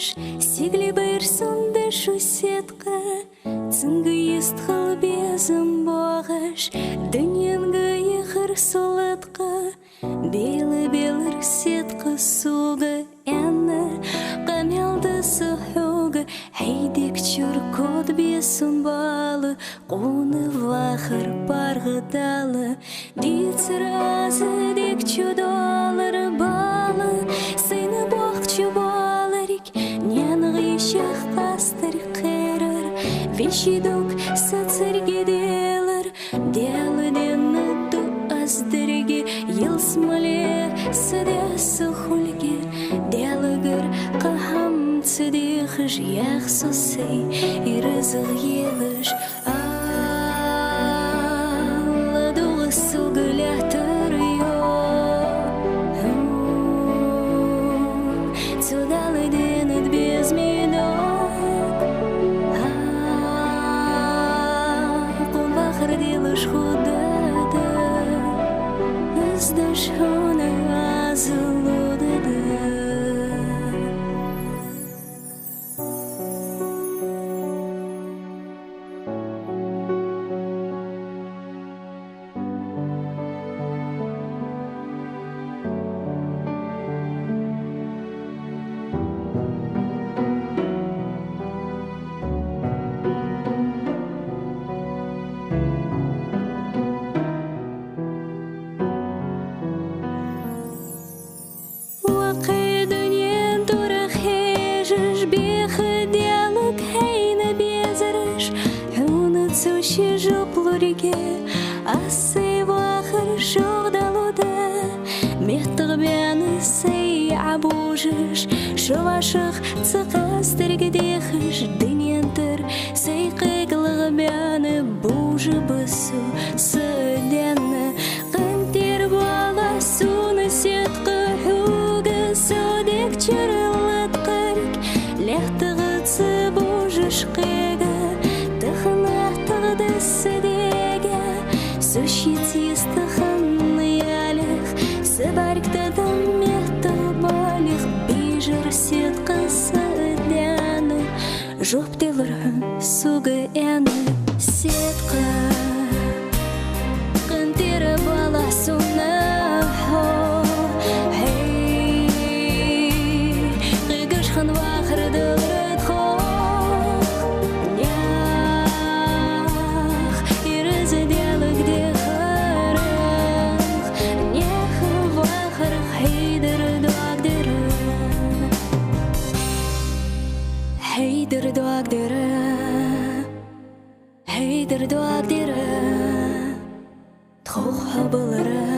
еш, сигли бір сонды шусетқа, цыңғы естқыл безім боғаш, дүниенгі ехір солытқа, белі-белір сетқы суғы әні, қамелді сұхуғы, әйдек чүр код бесін балы, қоны вахыр барғыдалы, дейцір азы дек чудолыр балы, сыны боқчы боларик, ненғи шақ қастыр қерір, вешидок сацыр геделір, делідені ду аздырге, елсмале сыдесі хулге, делігір қахам цыдихыш, яқсосый ирызық еліш, алладуғы сугылятыр ё, цудалы денет без минок, кон бахыр делыш худады, іздаш оны азылудады. Суши жоплуриге, асы вахыр жоғдалуда, мехтіг бәні сәй абужыш, шывашық цықастырге дехыш, дынентір сәй қиғылығы бәні бұжы бұсу сөдені, қынтер бала суны сетқы хуғы сөдек чырылыт қырк, лехтігі цы бұжыш қиғы, Сыдеге, сущиц естіханны әліх, Сыбарктадым метті балих, Бейжір сетқы сыдяны, Жоптелірін суғы әні сетқы, Қынтері бала суны хо, Қиғышқын вақырдылыр Хейдер дуагдері, тхуха бұлыры,